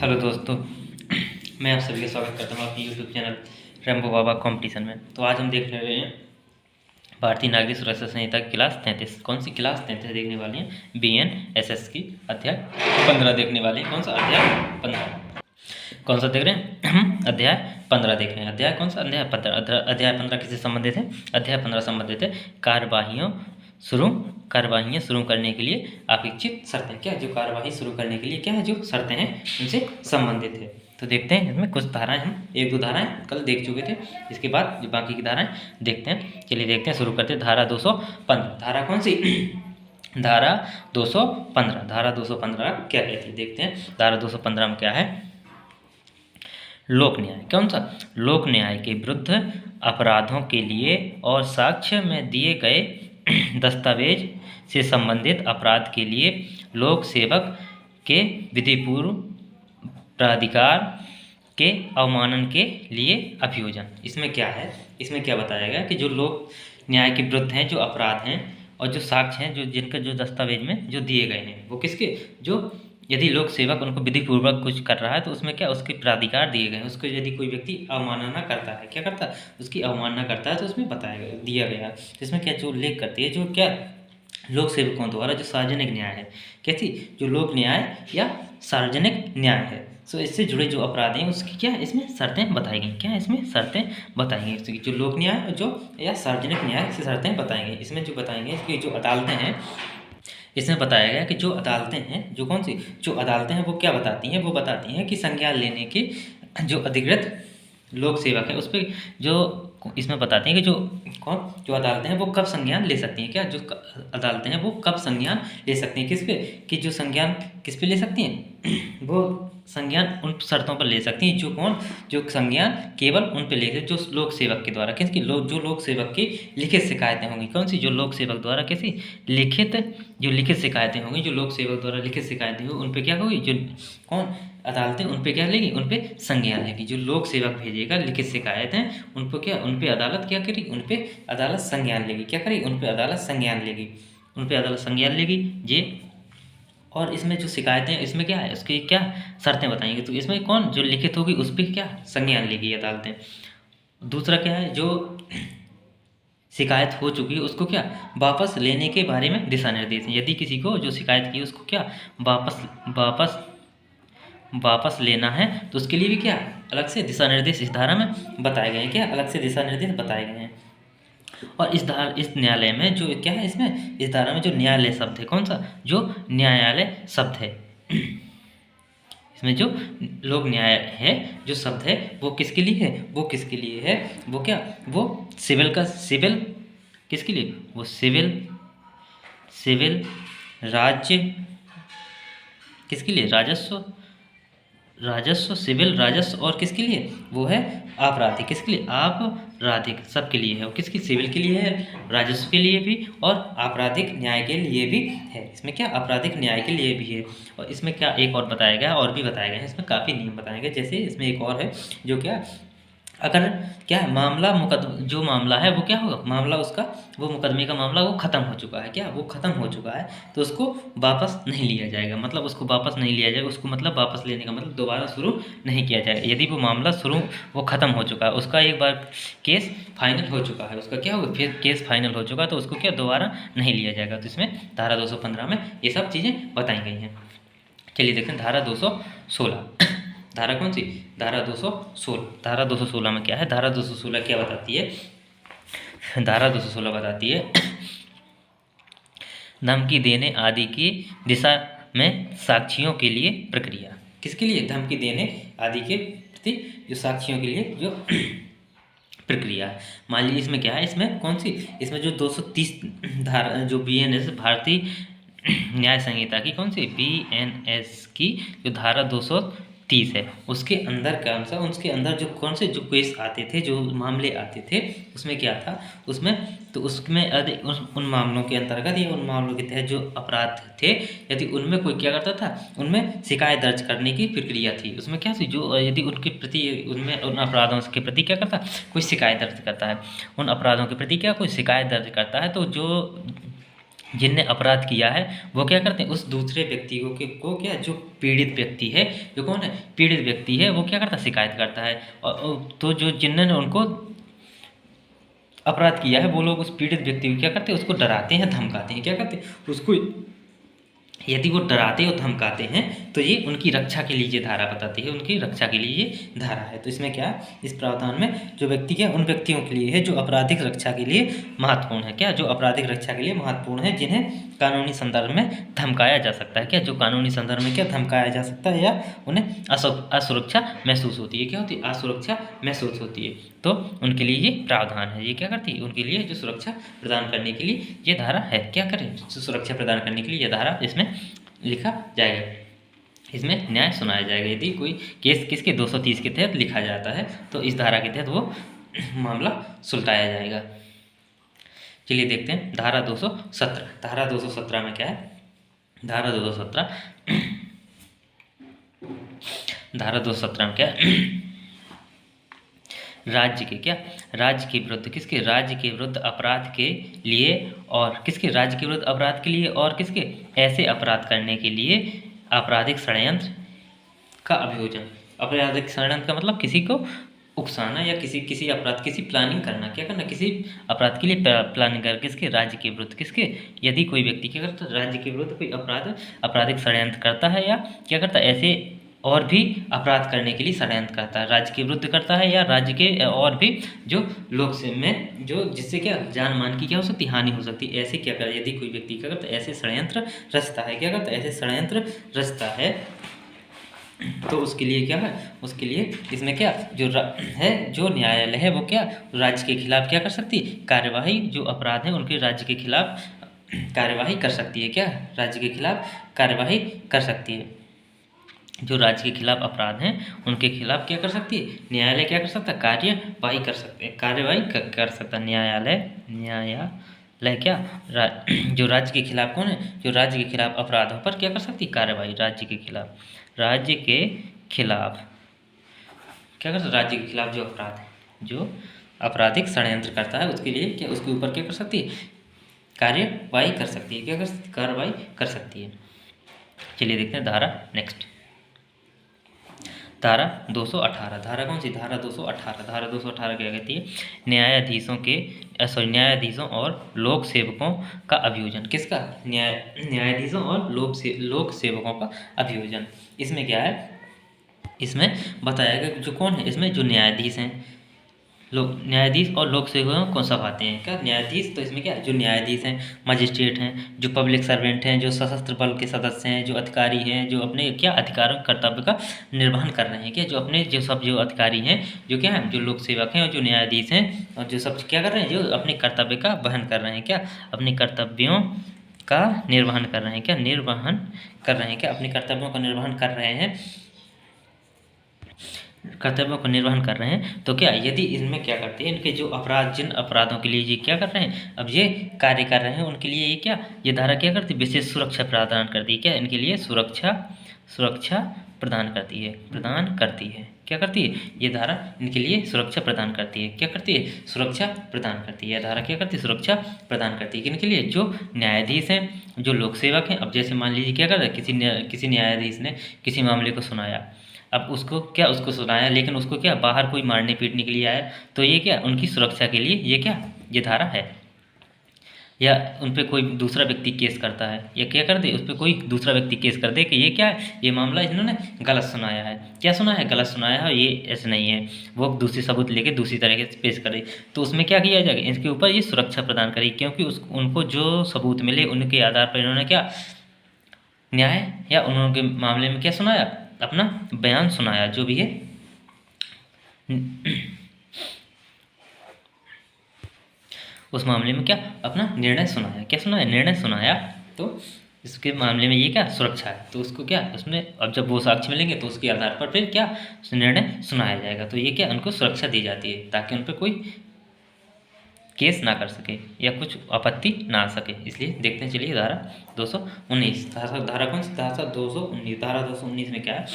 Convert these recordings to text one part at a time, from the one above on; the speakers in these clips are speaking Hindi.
हेलो दोस्तों, मैं आप सभी का स्वागत करता हूँ अपनी यूट्यूब चैनल रैम्बो बाबा कंपटीशन में। तो आज हम देखने वाले हैं भारतीय नागरिक सुरक्षा संहिता की क्लास 33। कौन सी क्लास 33 देखने वाले हैं? BNSS की अध्याय 15 देखने वाले हैं। कौन सा अध्याय 15? कौन सा देख रहे हैं? अध्याय 15 देख रहे हैं। अध्याय कौन सा? अध्याय 15। अध्याय 15 किससे संबंधित है? अध्याय 15 संबंधित है कार्यवाहियाँ शुरू करने के लिए अपेक्षित शर्तें। क्या जो कार्यवाही शुरू करने के लिए क्या है, जो शर्तें हैं उनसे संबंधित है। तो देखते हैं इसमें कुछ धाराएं, हम एक दो धाराएं कल देख चुके थे। इसके बाद जो बाकी की धाराएं देखते हैं। चलिए देखते हैं, शुरू करते हैं। धारा 215। धारा कौन सी? धारा 215। धारा 215 क्या कहती है देखते हैं। धारा 215 में क्या है? लोक न्याय। कौन सा? लोक न्याय के विरुद्ध अपराधों के लिए और साक्ष्य में दिए गए दस्तावेज से संबंधित अपराध के लिए लोक सेवक के विधिपूर्व प्राधिकार के अवमानन के लिए अभियोजन। इसमें क्या है? इसमें क्या बताया गया कि जो लोक न्याय के विरुद्ध हैं, जो अपराध हैं और जो साक्ष्य हैं, जो जिनका जो दस्तावेज में जो दिए गए हैं, वो किसके? जो यदि लोक सेवक उनको विधिपूर्वक कुछ कर रहा है तो उसमें क्या उसके प्राधिकार दिए गए हैं। उसको यदि कोई व्यक्ति अवमानना करता है, क्या करता है? उसकी अवमानना करता है तो उसमें बताया गया, दिया गया। इसमें क्या जो उल्लेख करती है, जो क्या लोक सेवकों द्वारा जो सार्वजनिक न्याय है, कैसी? जो लोक न्याय या सार्वजनिक न्याय है, सो इससे जुड़े जो अपराध हैं उसकी क्या इसमें शर्तें बताई गई। क्या इसमें शर्तें बताई गई? इसकी जो लोक न्याय और जो या सार्वजनिक न्याय से शर्तें बताई गई। इसमें जो बताई गई इसकी जो अदालतें हैं, इसमें बताया गया कि जो अदालतें हैं, जो कौन सी जो अदालतें हैं वो क्या बताती हैं? वो बताती हैं कि संज्ञान लेने की जो अधिकृत लोक सेवक है उस पर जो इसमें बताते हैं कि जो अदालतें हैं वो कब संज्ञान ले सकती हैं। क्या जो अदालतें हैं वो कब संज्ञान ले सकती हैं? किस पे? कि जो संज्ञान किस पे ले सकती हैं? वो संज्ञान उन शर्तों पर ले सकती हैं जो संज्ञान केवल उन पे ले सकते जो लोक सेवक के द्वारा किसकी जो लोक सेवक की लिखित शिकायतें होंगी। कौन सी? जो लोक सेवक द्वारा कैसी लिखित शिकायतें होंगी। जो लोक सेवक द्वारा लिखित शिकायतें होंगी उन पे क्या होगी? जो कौन अदालतें उन पे क्या लेगी? उन पे संज्ञान लेगी। जो लोक सेवक भेजेगा लिखित शिकायतें उन पर क्या उन पे अदालत क्या करेगी? उन पे अदालत संज्ञान लेगी। क्या करेगी? उन पे अदालत संज्ञान लेगी। उन पे अदालत संज्ञान लेगी ये। और इसमें जो शिकायतें इसमें क्या है, उसकी क्या शर्तें बताएंगे। तो इसमें कौन जो लिखित होगी उस पर क्या संज्ञान लेगी अदालतें। दूसरा क्या है? जो शिकायत हो चुकी है उसको क्या वापस लेने के बारे में दिशा निर्देश हैं। यदि किसी को जो शिकायत की उसको क्या वापस लेना है तो उसके लिए भी क्या अलग से दिशा निर्देश इस धारा में बताए गए हैं। क्या अलग से दिशा निर्देश बताए गए हैं। और इस न्यायालय में जो क्या है, इसमें इस धारा में जो न्यायालय शब्द है, कौन सा? जो न्यायालय शब्द है इसमें जो लोक न्याय है जो शब्द है वो किसके लिए है? वो किसके लिए है? वो क्या वो सिविल किसके लिए? वो सिविल राज्य किसके लिए? राजस्व सिविल राजस्व। और किसके लिए? वो है आपराधिक। किसके लिए? आपराधिक सबके लिए है। वो किसकी? सिविल के लिए है, राजस्व के लिए भी और आपराधिक न्याय के लिए भी है। इसमें क्या आपराधिक न्याय के लिए भी है। और इसमें क्या एक और बताया गया, और भी बताया गया है। इसमें काफ़ी नियम बताए गए। जैसे इसमें एक और है जो क्या अगर क्या जो मामला है वो क्या होगा? मामला उसका वो मुकदमे का मामला वो ख़त्म हो चुका है। क्या वो ख़त्म हो चुका है तो उसको वापस नहीं लिया जाएगा। मतलब उसको वापस नहीं लिया जाएगा। उसको मतलब वापस लेने का मतलब दोबारा शुरू नहीं किया जाएगा। यदि वो मामला वो ख़त्म हो चुका है, उसका एक बार केस फाइनल हो चुका है, उसका क्या होगा? फिर केस फाइनल हो चुका है तो उसको क्या दोबारा नहीं लिया जाएगा। तो इसमें धारा 215 में ये सब चीज़ें बताई गई हैं। चलिए देखते हैं धारा 216। धारा कौन सी? धारा 216। धारा 216 में क्या है? धारा 216 क्या बताती है? धारा 216 बताती है धमकी देने आदि की दिशा में साक्षियों के लिए प्रक्रिया। किसके लिए? धमकी देने आदि के प्रति जो साक्षियों के लिए जो प्रक्रिया है। मान लीजिए इसमें क्या है? इसमें कौन सी? इसमें जो 230 धारा जो BNS भारतीय न्याय संहिता की कौन सी? BNS की जो धारा 230 है उसके अंदर कौन सा? उसके अंदर जो कौन से जो केस आते थे, जो मामले आते थे उसमें क्या था? उसमें उन मामलों के अंतर्गत या उन मामलों के तहत जो अपराध थे, यदि उनमें कोई क्या करता था, उनमें शिकायत दर्ज करने की प्रक्रिया थी। उसमें क्या थी? जो यदि उनके प्रति उनमें उन अपराधों के प्रति क्या करता? कोई शिकायत दर्ज करता है। उन अपराधों के प्रति क्या कोई शिकायत दर्ज करता है तो जो जिनने अपराध किया है वो क्या करते हैं, उस दूसरे व्यक्ति को क्या, जो पीड़ित व्यक्ति है, जो कौन है, पीड़ित व्यक्ति है, वो क्या करता है, शिकायत करता है। और तो जो जिन्होंने उनको अपराध किया है वो लोग उस पीड़ित व्यक्ति को क्या करते हैं, उसको डराते हैं, धमकाते हैं, क्या करते हैं उसको, यदि वो डराते और धमकाते हैं तो ये उनकी रक्षा के लिए ये धारा बताती है, उनकी रक्षा के लिए ये धारा है। तो इसमें क्या है, इस प्रावधान में जो व्यक्ति क्या, उन व्यक्तियों के लिए है जो आपराधिक रक्षा के लिए महत्वपूर्ण है, क्या, जो आपराधिक रक्षा के लिए महत्वपूर्ण है, जिन्हें कानूनी संदर्भ में धमकाया जा सकता है, क्या, जो कानूनी संदर्भ में क्या धमकाया जा सकता है या उन्हें असुरक्षा महसूस होती है, क्या होती है, असुरक्षा महसूस होती है। तो उनके लिए ये प्रावधान है, ये क्या करती है, उनके लिए जो सुरक्षा प्रदान करने के लिए ये धारा है, क्या करें, सुरक्षा प्रदान करने के लिए ये धारा इसमें लिखा जाएगा, इसमें न्याय सुनाया जाएगा। यदि कोई केस किसके 230 के तहत लिखा जाता है तो इस धारा के तहत वो मामला सुलझाया जाएगा। चलिए देखते हैं धारा 217। धारा 217 में क्या है, धारा 217 धारा 217 में क्या है, राज्य के क्या, राज्य के विरुद्ध, किसके, राज्य के विरुद्ध अपराध के लिए, और किसके, राज्य के विरुद्ध अपराध के लिए, और किसके, ऐसे अपराध करने के लिए आपराधिक षड्यंत्र का अभियोजन। आपराधिक षड्यंत्र का मतलब किसी को उकसाना या किसी अपराध, किसी प्लानिंग करना, क्या करना, किसी अपराध के लिए प्लानिंग कर, किसके, राज्य के विरुद्ध, किसके, यदि कोई व्यक्ति क्या करता है, राज्य के विरुद्ध कोई आपराधिक षड्यंत्र करता है या क्या करता है, ऐसे और भी अपराध करने के लिए षड्यंत्र करता है, राज्य के विरुद्ध करता है या राज्य के और भी जो लोग से में जो जिससे क्या जान मान की क्या हो सकती, हानि हो सकती है, ऐसे क्या करे, यदि कोई व्यक्ति क्या करता है, ऐसे षड्यंत्र रचता है, क्या करता है, ऐसे षड्यंत्र रचता है, तो उसके लिए क्या है, उसके लिए इसमें क्या जो है, जो न्यायालय है वो क्या राज्य के खिलाफ क्या कर सकती है, कार्यवाही, जो अपराध है उनके राज्य के खिलाफ कार्यवाही कर सकती है, क्या, राज्य के खिलाफ कार्यवाही कर सकती है। जो राज्य के खिलाफ अपराध हैं उनके खिलाफ क्या कर सकती है, न्यायालय क्या कर सकता है, कार्यवाही कर सकते हैं, कार्यवाही कर सकता है न्यायालय क्या, जो राज्य के खिलाफ कौन है, जो राज्य के खिलाफ अपराधों पर क्या कर सकती है, कार्यवाही, राज्य के खिलाफ क्या कर सकता, राज्य के खिलाफ जो अपराध है, जो आपराधिक षड्यंत्र करता है उसके लिए क्या, उसके ऊपर क्या कर सकती है, कार्यवाही कर सकती है, क्या कर सकती, कार्रवाई कर सकती है। चलिए देखते हैं धारा नेक्स्ट, धारा 218। धारा कौन सी, धारा 218। धारा 218 क्या कहती है, न्यायाधीशों और लोक सेवकों का अभियोजन, किसका, न्यायाधीशों और लोक सेवकों का अभियोजन। इसमें क्या है, इसमें बताया गया जो कौन है, इसमें जो न्यायाधीश हैं, न्यायाधीश और लोक सेवकों कौन सब आते हैं, क्या, न्यायाधीश, तो इसमें क्या जो न्यायाधीश हैं, मजिस्ट्रेट हैं, जो पब्लिक सर्वेंट हैं, जो सशस्त्र बल के सदस्य हैं, जो अधिकारी हैं, जो अपने क्या अधिकारों कर्तव्य का निर्वहन कर रहे हैं, क्या, जो अपने जो अधिकारी हैं, जो क्या है, जो लोक सेवक हैं और जो न्यायाधीश हैं, और जो सब क्या कर रहे हैं, जो अपने कर्तव्य का वहन कर रहे हैं, क्या, अपने कर्तव्यों का निर्वहन कर रहे हैं, क्या, निर्वहन कर रहे हैं, क्या, अपने कर्तव्यों का निर्वहन कर रहे हैं, कर्तव्यों को निर्वहन कर रहे हैं। तो क्या यदि इनमें क्या करते हैं, इनके जो अपराध, जिन अपराधों के लिए ये क्या कर रहे हैं, अब ये कार्य कर रहे हैं, उनके लिए ये क्या, ये धारा क्या करती है, विशेष सुरक्षा प्रदान करती है, क्या, इनके लिए सुरक्षा प्रदान करती है, क्या करती है, ये धारा इनके लिए सुरक्षा प्रदान करती है, क्या करती है, सुरक्षा प्रदान करती है, यह धारा क्या करती है, सुरक्षा प्रदान करती है, किनके लिए, जो न्यायाधीश हैं, जो लोक सेवक हैं। अब जैसे मान लीजिए क्या कर रहे हैं, किसी न्यायाधीश ने किसी मामले को सुनाया, अब उसको सुनाया, लेकिन उसको क्या बाहर कोई मारने पीटने के लिए आया, तो ये क्या उनकी सुरक्षा के लिए ये क्या, ये धारा है। या उन पर कोई दूसरा व्यक्ति केस करता है, या क्या कर दे, उस पर कोई दूसरा व्यक्ति केस कर दे कि ये क्या है, ये मामला इन्होंने गलत सुनाया है, क्या सुना है, गलत सुनाया है, ये ऐसे नहीं है, वो दूसरी सबूत लेके दूसरी तरीके से पेश करे, तो उसमें क्या किया जाएगा, इसके ऊपर ये सुरक्षा प्रदान करेगी, क्योंकि उनको जो सबूत मिले उनके आधार पर इन्होंने क्या न्याय या उन्होंने मामले में क्या सुनाया, अपना बयान सुनाया, जो भी है उस मामले में क्या अपना निर्णय सुनाया, क्या सुनाया, निर्णय सुनाया, तो इसके मामले में ये क्या सुरक्षा है, तो उसको क्या उसमें अब जब वो साक्ष्य मिलेंगे तो उसके आधार पर फिर क्या निर्णय सुनाया जाएगा, तो ये क्या उनको सुरक्षा दी जाती है ताकि उन पर कोई केस ना कर सके या कुछ आपत्ति ना आ सके। इसलिए देखते हैं, चलिए धारा 219, धारा कौन सी, धारा 219। धारा 219 में क्या है,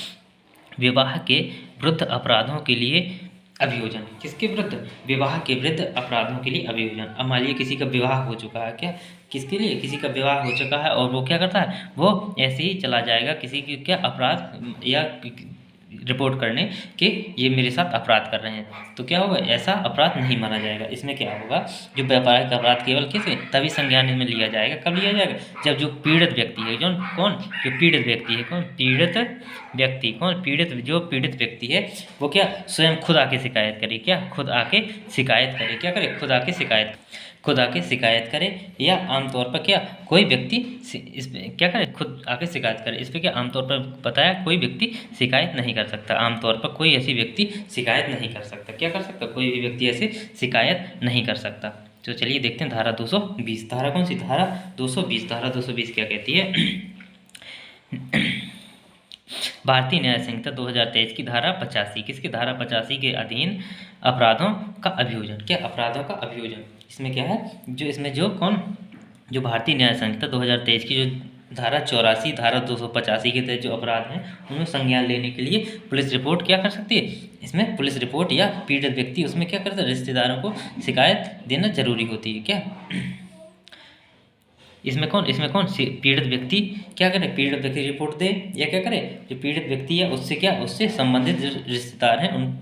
विवाह के विरुद्ध अपराधों के लिए अभियोजन, किसके विरुद्ध, विवाह के विरुद्ध अपराधों के लिए अभियोजन। अब मान लीजिए किसी का विवाह हो चुका है, क्या किसके लिए, किसी का विवाह हो चुका है और वो क्या करता है, वो ऐसे ही चला जाएगा किसी की क्या अपराध या रिपोर्ट करने कि ये मेरे साथ अपराध कर रहे हैं, तो क्या होगा, ऐसा अपराध नहीं माना जाएगा। इसमें क्या होगा, जो व्यापारिक अपराध केवल किसे तभी संज्ञान में लिया जाएगा, कब लिया जाएगा, जब जो पीड़ित व्यक्ति है, जो कौन, जो पीड़ित व्यक्ति है, कौन पीड़ित व्यक्ति, कौन पीड़ित, जो पीड़ित व्यक्ति है वो क्या स्वयं खुद आके शिकायत करे, क्या खुद आके शिकायत करे, क्या करे, खुद आके शिकायत करे, या आमतौर पर क्या कोई व्यक्ति इस पे क्या करे, खुद आके शिकायत करे। इस पे क्या आमतौर पर बताया कोई व्यक्ति शिकायत नहीं कर सकता, आमतौर पर कोई ऐसी व्यक्ति शिकायत नहीं कर सकता, क्या कर सकता, कोई भी व्यक्ति ऐसे शिकायत नहीं कर सकता। तो चलिए देखते हैं धारा 220, धारा कौन सी, धारा 220, धारा 220 क्या कहती है भारतीय न्याय संहिता 2023 की धारा 85, किसकी धारा 85 के अधीन अपराधों का अभियोजन, क्या अपराधों का अभियोजन, इसमें क्या है, जो इसमें जो कौन, जो भारतीय न्याय संहिता 2023 की जो धारा 84, धारा 285 के तहत जो अपराध हैं उनमें संज्ञान लेने के लिए पुलिस रिपोर्ट क्या कर सकती है, इसमें पुलिस रिपोर्ट या पीड़ित व्यक्ति उसमें क्या करता है, रिश्तेदारों को शिकायत देना जरूरी होती है, क्या इसमें कौन पीड़ित व्यक्ति क्या करे, पीड़ित व्यक्ति रिपोर्ट दे, या क्या करे, जो पीड़ित व्यक्ति है उससे क्या, उससे संबंधित जो रिश्तेदार हैं उन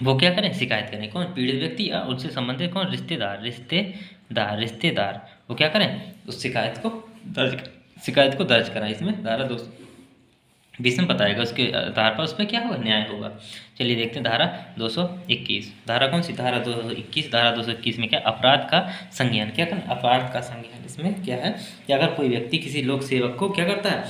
वो क्या करें, शिकायत करें, कौन पीड़ित व्यक्ति या उनसे संबंधित कौन रिश्तेदार वो क्या करें, उस शिकायत को दर्ज कराएं। इसमें धारा 220 में बताएगा, उसके आधार पर उस पर क्या होगा, न्याय होगा। चलिए देखते हैं धारा 221, धारा कौन सी, धारा 221, धारा 221 में क्या, अपराध का संज्ञान, क्या करना, अपराध का संज्ञान। इसमें क्या है कि अगर कोई व्यक्ति किसी लोक सेवक को क्या करता है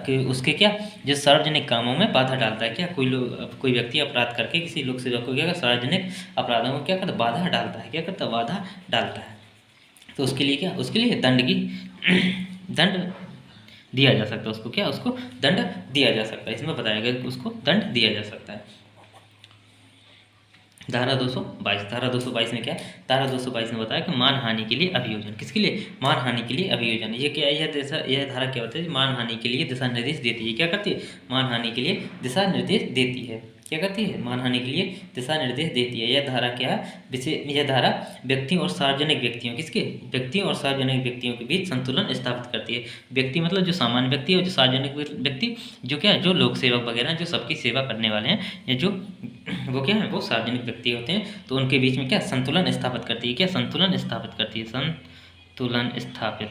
कि उसके क्या, जो सार्वजनिक कामों में बाधा डालता है, क्या कोई व्यक्ति अपराध करके किसी लोक सेवक को क्या करता, सार्वजनिक अपराधों में क्या करता, बाधा डालता है, क्या करता, बाधा डालता है, तो उसके लिए क्या, उसके लिए दंड दिया जा सकता है, उसको क्या, उसको दंड दिया जा सकता है। इसमें बताया गया कि उसको दंड दिया जा सकता है। धारा 222 में क्या है, धारा 222 में बताया कि मानहानि के लिए अभियोजन, किसके लिए, मानहानि के लिए अभियोजन। ये क्या है, यह धारा क्या होता है, मानहानि के लिए दिशा निर्देश देती है, क्या करती है, मानहानि के लिए दिशा निर्देश देती है, क्या करती है, मानहानि के लिए दिशा निर्देश देती है। यह धारा क्या है, यह धारा व्यक्तियों और सार्वजनिक व्यक्तियों, किसके, व्यक्तियों और सार्वजनिक व्यक्तियों के बीच संतुलन स्थापित करती है। व्यक्ति मतलब जो सामान्य व्यक्ति है, जो सार्वजनिक व्यक्ति जो क्या है, जो लोक सेवक वगैरह जो सबकी सेवा करने वाले हैं, या जो वो क्या है, वो सार्वजनिक व्यक्ति होते हैं, तो उनके बीच में क्या संतुलन स्थापित करती है, क्या संतुलन स्थापित करती है, संतुलन स्थापित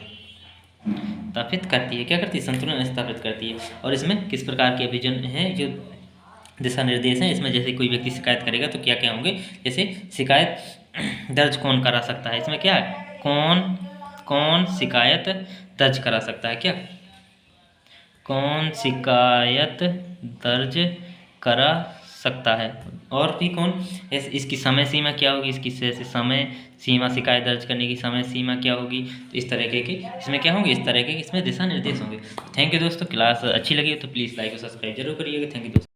करती है, क्या करती है, संतुलन स्थापित करती है। और इसमें किस प्रकार के अभियोजन हैं, जो दिशा निर्देश हैं, इसमें जैसे कोई व्यक्ति शिकायत करेगा तो क्या क्या होंगे, जैसे शिकायत दर्ज कौन करा सकता है, इसमें क्या है, कौन शिकायत दर्ज करा सकता है, क्या कौन शिकायत दर्ज करा सकता है, और भी कौन, इसकी समय सीमा क्या होगी, इसकी समय सीमा, शिकायत दर्ज करने की समय सीमा क्या होगी, तो इस तरह के इसमें क्या होंगे, इस तरह के इसमें दिशा निर्देश होंगे। थैंक यू दोस्तों, क्लास अच्छी लगी तो प्लीज़ लाइक और सब्सक्राइब जरूर करिएगा। थैंक यू दोस्तों।